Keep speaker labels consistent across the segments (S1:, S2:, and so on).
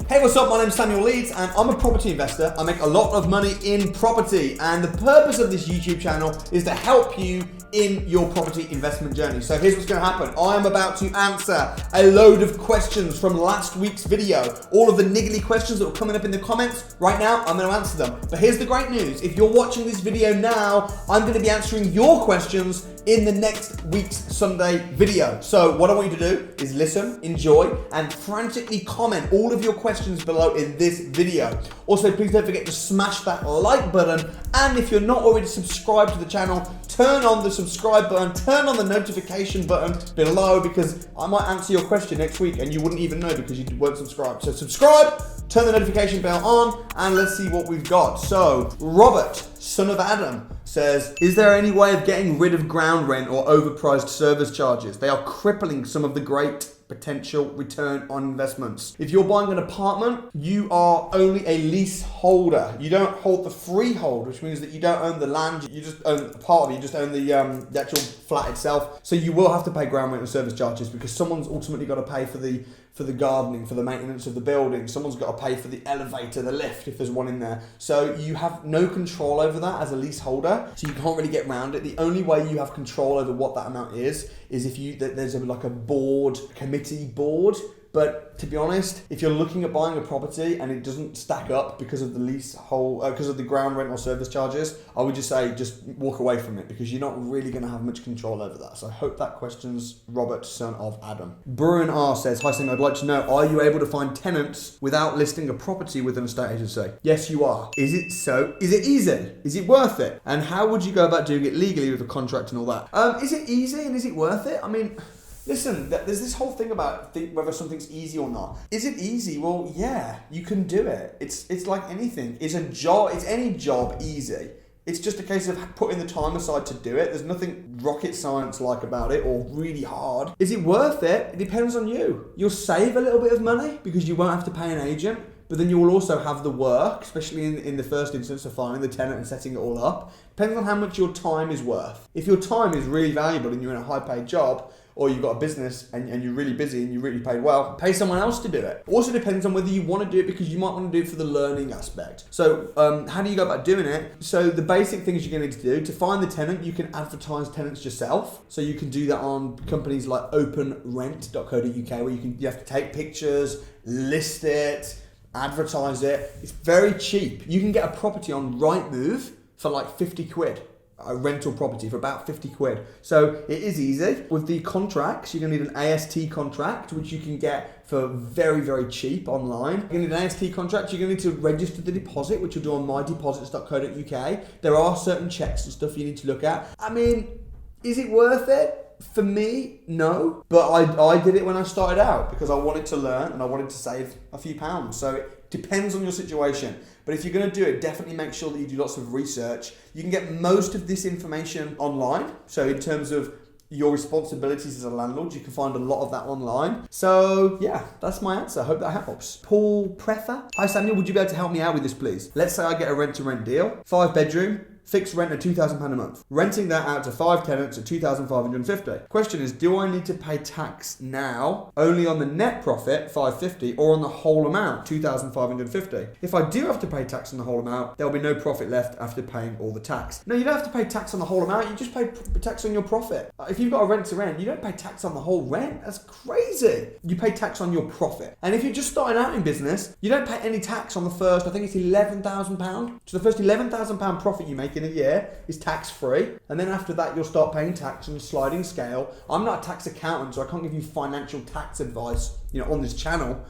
S1: Hey, what's up? My name's Samuel Leeds and I'm a property investor. I make a lot of money in property, and the purpose of this YouTube channel is to help you in your property investment journey. So here's what's going to happen. I am about to answer a load of questions from last week's video. All of the niggly questions that were coming up in the comments. Right now, I'm going to answer them. But here's the great news. If you're watching this video now, I'm going to be answering your questions in the next week's Sunday video. So what I want you to do is listen, enjoy, and frantically comment all of your questions below in this video. Also, please don't forget to smash that like button. And if you're not already subscribed to the channel, turn on the subscribe button, turn on the notification button below, because I might answer your question next week and you wouldn't even know because you weren't subscribed. So subscribe, turn the notification bell on, and let's see what we've got. So Robert, son of Adam, says, is there any way of getting rid of ground rent or overpriced service charges? They are crippling some of the great potential return on investments. If you're buying an apartment, you are only a leaseholder. You don't hold the freehold, which means that you don't own the land. You just own part of it. You just own the actual flat itself. So you will have to pay ground rent and service charges because someone's ultimately got to pay for the gardening, for the maintenance of the building. Someone's got to pay for the elevator, the lift, if there's one in there. So you have no control over that as a leaseholder. So you can't really get around it. The only way you have control over what that amount is if there's like a board, committee board. But to be honest, if you're looking at buying a property and it doesn't stack up because of the leasehold, because of the ground rent or service charges, I would just say just walk away from it because you're not really going to have much control over that. So I hope that questions Robert, son of Adam. Bruin R says, hi Sam, I'd like to know, are you able to find tenants without listing a property with an estate agency? Yes, you are. Is it so? Is it easy? Is it worth it? And how would you go about doing it legally with a contract and all that? Is it easy and is it worth it? I mean, listen, there's this whole thing about whether something's easy or not. Is it easy? Well, yeah, you can do it. It's like anything. Is any job easy? It's just a case of putting the time aside to do it. There's nothing rocket science-like about it or really hard. Is it worth it? It depends on you. You'll save a little bit of money because you won't have to pay an agent, but then you will also have the work, especially in the first instance of finding the tenant and setting it all up. Depends on how much your time is worth. If your time is really valuable and you're in a high-paid job, or you've got a business and you're really busy and you're really paid well, pay someone else to do it. Also depends on whether you want to do it because you might want to do it for the learning aspect. So how do you go about doing it? So the basic things you're going to need to do, to find the tenant, you can advertise tenants yourself. So you can do that on companies like openrent.co.uk where you have to take pictures, list it, advertise it. It's very cheap. You can get a property on Rightmove for like 50 quid. A rental property for about 50 quid. So it is easy. With the contracts, you're gonna need an AST contract, which you can get for very, very cheap online. You're gonna need an AST contract, you're gonna need to register the deposit, which you'll do on mydeposits.co.uk. There are certain checks and stuff you need to look at. I mean, is it worth it? For me, no. But I did it when I started out because I wanted to learn and I wanted to save a few pounds. So it depends on your situation. But if you're going to do it, definitely make sure that you do lots of research. You can get most of this information online. So in terms of your responsibilities as a landlord, you can find a lot of that online. So yeah, that's my answer. I hope that helps. Paul Prefer. Hi Samuel, would you be able to help me out with this please? Let's say I get a rent-to-rent deal, 5-bedroom, fixed rent at £2,000 a month. Renting that out to 5 tenants at £2,550. Question is, do I need to pay tax now only on the net profit, £550, or on the whole amount, £2,550? If I do have to pay tax on the whole amount, there'll be no profit left after paying all the tax. No, you don't have to pay tax on the whole amount, you just pay tax on your profit. If you've got a rent to rent, you don't pay tax on the whole rent. That's crazy. You pay tax on your profit. And if you're just starting out in business, you don't pay any tax on the first, I think it's £11,000. So the first £11,000 profit you make in a year is tax free, and then after that you'll start paying tax on a sliding scale. I'm not a tax accountant, so I can't give you financial tax advice, on this channel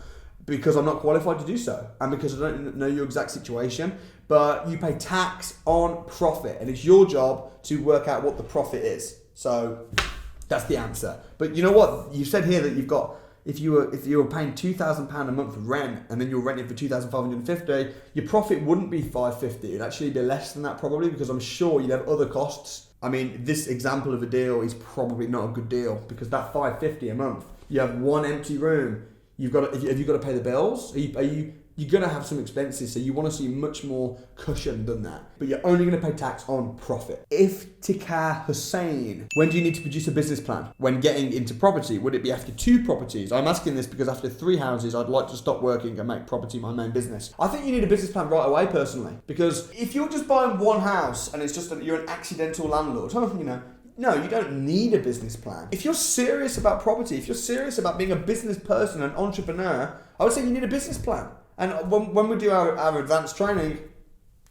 S1: because I'm not qualified to do so, and because I don't know your exact situation. But you pay tax on profit, and it's your job to work out what the profit is. So that's the answer. But you know what? You said here that you've got, if you were paying £2,000 a month rent and then you're renting for £2,550, your profit wouldn't be £550. It'd actually be less than that probably, because I'm sure you'd have other costs. I mean, this example of a deal is probably not a good deal because that £550 a month, you have one empty room, have you got to pay the bills? You're going to have some expenses, so you want to see much more cushion than that. But you're only going to pay tax on profit. Iftikhar Hussain, when do you need to produce a business plan? When getting into property? Would it be after 2 properties? I'm asking this because after 3 houses, I'd like to stop working and make property my main business. I think you need a business plan right away, personally. Because if you're just buying one house and it's just that you're an accidental landlord, no, you don't need a business plan. If you're serious about property, if you're serious about being a business person, an entrepreneur, I would say you need a business plan. And when we do our advanced training,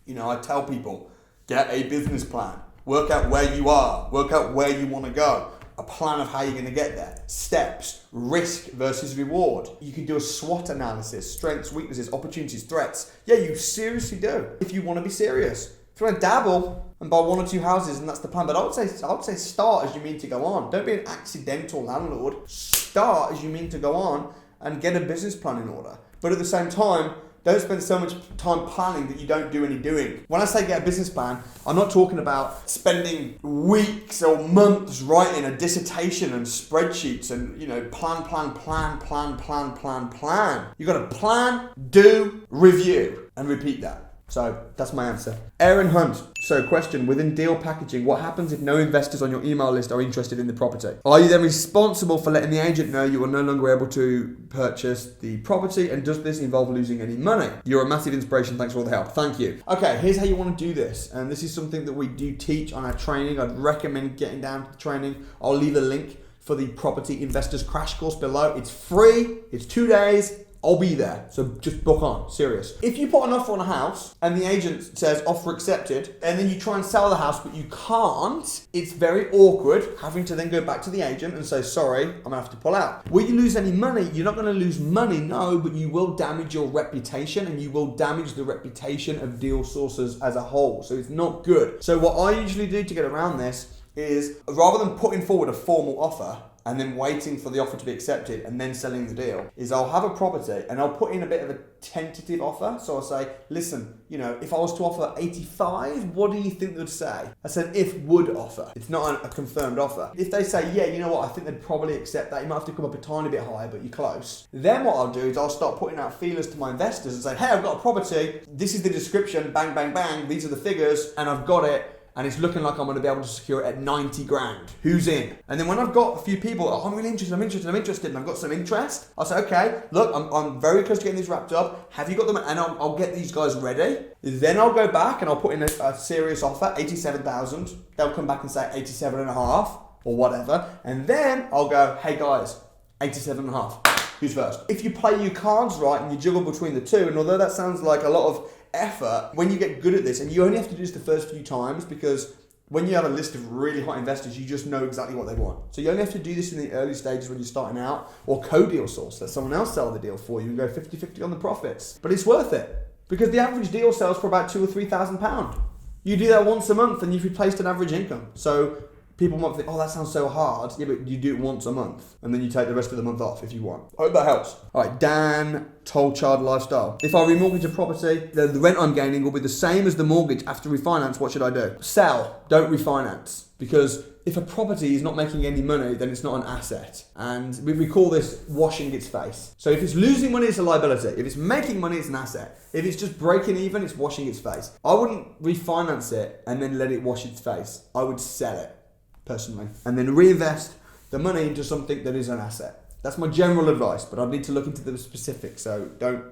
S1: I tell people, get a business plan. Work out where you are. Work out where you want to go. A plan of how you're going to get there. Steps, risk versus reward. You can do a SWOT analysis, strengths, weaknesses, opportunities, threats. Yeah, you seriously do. If you want to be serious. If you want to dabble and buy 1 or 2 houses and that's the plan, but I would say start as you mean to go on. Don't be an accidental landlord. Start as you mean to go on and get a business plan in order. But at the same time, don't spend so much time planning that you don't do any doing. When I say get a business plan, I'm not talking about spending weeks or months writing a dissertation and spreadsheets and, plan. You got to plan, do, review, and repeat that. So that's my answer. Aaron Hunt. So question, within deal packaging, what happens if no investors on your email list are interested in the property? Are you then responsible for letting the agent know you are no longer able to purchase the property? And does this involve losing any money? You're a massive inspiration. Thanks for all the help. Thank you. Okay, here's how you want to do this. And this is something that we do teach on our training. I'd recommend getting down to the training. I'll leave a link for the Property Investors Crash Course below. It's free. It's 2 days. I'll be there, so just book on, serious. If you put an offer on a house and the agent says offer accepted, and then you try and sell the house but you can't, it's very awkward having to then go back to the agent and say, sorry, I'm gonna have to pull out. Will you lose any money? You're not gonna lose money, no, but you will damage your reputation and you will damage the reputation of deal sources as a whole, so it's not good. So what I usually do to get around this is, rather than putting forward a formal offer, and then waiting for the offer to be accepted and then selling the deal, is I'll have a property and I'll put in a bit of a tentative offer. So I'll say, listen, if I was to offer 85, what do you think they'd say? I said, if would offer. It's not a confirmed offer. If they say, yeah, you know what, I think they'd probably accept that. You might have to come up a tiny bit higher, but you're close. Then what I'll do is I'll start putting out feelers to my investors and say, hey, I've got a property. This is the description, bang, bang, bang. These are the figures and I've got it. And it's looking like I'm going to be able to secure it at 90 grand. Who's in? And then when I've got a few people, oh, I'm really interested, and I've got some interest, I'll say, okay, look, I'm very close to getting this wrapped up. Have you got them? And I'll get these guys ready. Then I'll go back and I'll put in a serious offer, 87,000. They'll come back and say 87 and a half or whatever. And then I'll go, hey guys, 87 and a half. Who's first? If you play your cards right and you juggle between the two, and although that sounds like a lot of effort, when you get good at this, and you only have to do this the first few times, because when you have a list of really hot investors, you just know exactly what they want. So you only have to do this in the early stages when you're starting out, or co-deal source, let someone else sell the deal for you and go 50-50 on the profits. But it's worth it, because the average deal sells for about £2,000 or £3,000. You do that once a month and you've replaced an average income. So people might think, oh, that sounds so hard. Yeah, but you do it once a month and then you take the rest of the month off if you want. I hope that helps. All right, Dan, Told Child Lifestyle. If I remortgage a property, the rent I'm gaining will be the same as the mortgage after refinance. What should I do? Sell, don't refinance. Because if a property is not making any money, then it's not an asset. And we call this washing its face. So if it's losing money, it's a liability. If it's making money, it's an asset. If it's just breaking even, it's washing its face. I wouldn't refinance it and then let it wash its face. I would sell it, personally, and then reinvest the money into something that is an asset. That's my general advice, but I'd need to look into the specifics. So don't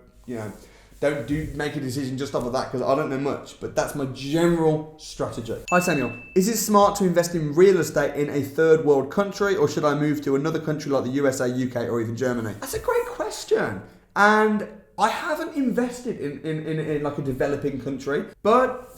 S1: make a decision just off of that, because I don't know much, but that's my general strategy. Hi Samuel, is it smart to invest in real estate in a third world country, or should I move to another country like the USA, UK, or even Germany? That's a great question. And I haven't invested in like a developing country, but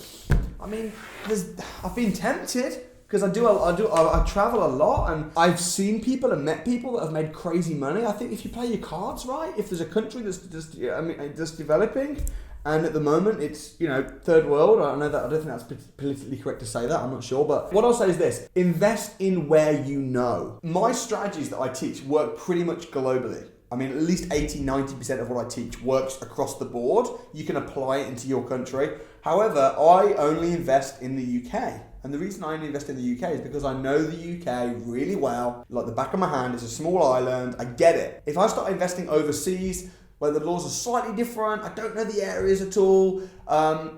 S1: I mean, I've been tempted. Because I travel a lot, and I've seen people and met people that have made crazy money. I think if you play your cards right, if there's a country that's just developing, and at the moment it's third world. I don't think that's politically correct to say that. I'm not sure, but what I'll say is this: invest in where you know. My strategies that I teach work pretty much globally. I mean, at least 80-90% of what I teach works across the board. You can apply it into your country. However, I only invest in the UK. And the reason I only invest in the UK is because I know the UK really well, like the back of my hand. It's a small island. I get it. If I start investing overseas, where the laws are slightly different, I don't know the areas at all,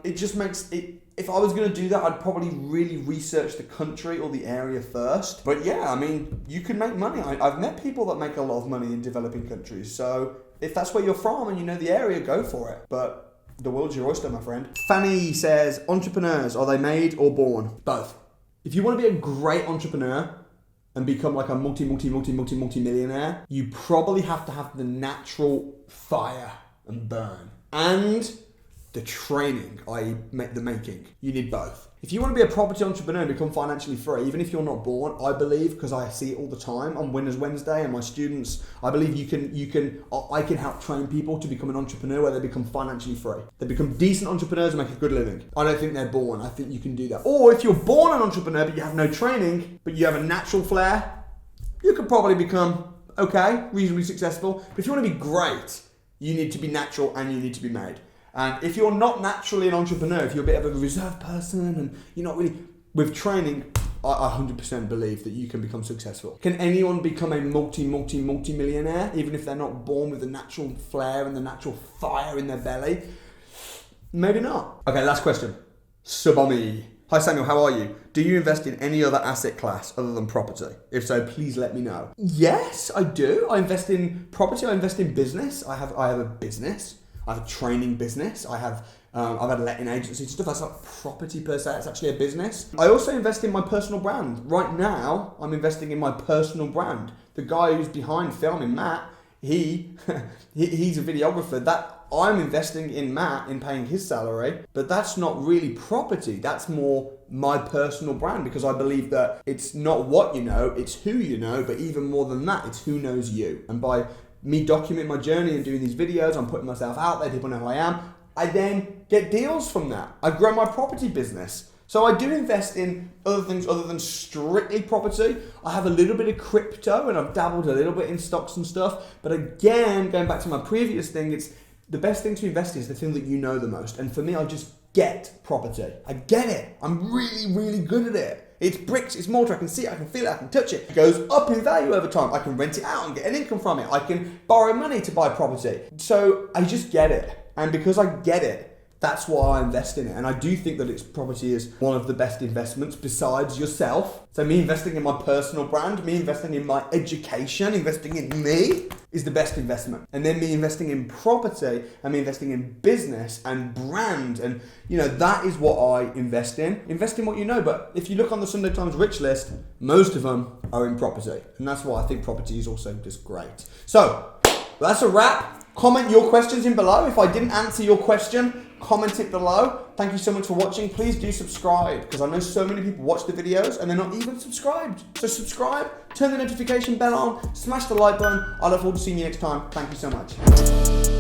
S1: it just makes it, if I was going to do that, I'd probably really research the country or the area first. But yeah, I mean, you can make money. I've met people that make a lot of money in developing countries. So if that's where you're from and you know the area, go for it. But the world's your oyster, my friend. Fanny says, entrepreneurs, are they made or born? Both. If you want to be a great entrepreneur and become like a multi-millionaire, you probably have to have the natural fire and burn and the training, i.e. the making. You need both. If you want to be a property entrepreneur and become financially free, even if you're not born, I believe, because I see it all the time on Winners Wednesday and my students, I believe I can help train people to become an entrepreneur where they become financially free. They become decent entrepreneurs and make a good living. I don't think they're born. I think you can do that. Or if you're born an entrepreneur but you have no training, but you have a natural flair, you could probably become okay, reasonably successful. But if you want to be great, you need to be natural and you need to be made. And if you're not naturally an entrepreneur, if you're a bit of a reserved person and you're not really, with training, I 100% believe that you can become successful. Can anyone become a multi-millionaire, even if they're not born with the natural flair and the natural fire in their belly? Maybe not. Okay, last question. Subami. Hi Samuel, how are you? Do you invest in any other asset class other than property? If so, please let me know. Yes, I do. I invest in property, I invest in business. I have a business. I have a training business. I've had a letting agency and stuff. That's not property per se. It's actually a business. I also invest in my personal brand. Right now, I'm investing in my personal brand. The guy who's behind filming, Matt, he's a videographer. That I'm investing in Matt in paying his salary, but that's not really property. That's more my personal brand because I believe that it's not what you know, it's who you know, but even more than that, it's who knows you. And by me documenting my journey and doing these videos, I'm putting myself out there, people know who I am. I then get deals from that. I grow my property business. So I do invest in other things other than strictly property. I have a little bit of crypto and I've dabbled a little bit in stocks and stuff. But again, going back to my previous thing, it's the best thing to invest in is the thing that you know the most. And for me, I just get property. I get it. I'm really, really good at it. It's bricks, it's mortar, I can see it, I can feel it, I can touch it. It goes up in value over time. I can rent it out and get an income from it. I can borrow money to buy property. So I just get it. And because I get it, that's why I invest in it. And I do think that property is one of the best investments besides yourself. So me investing in my personal brand, me investing in my education, investing in me is the best investment. And then me investing in property and me investing in business and brand. And that is what I invest in. Invest in what you know. But if you look on the Sunday Times Rich list, most of them are in property. And that's why I think property is also just great. So that's a wrap. Comment your questions in below. If I didn't answer your question, comment it below. Thank you so much for watching. Please do subscribe because I know so many people watch the videos and they're not even subscribed. So subscribe, turn the notification bell on, smash the like button. I look forward to seeing you next time. Thank you so much.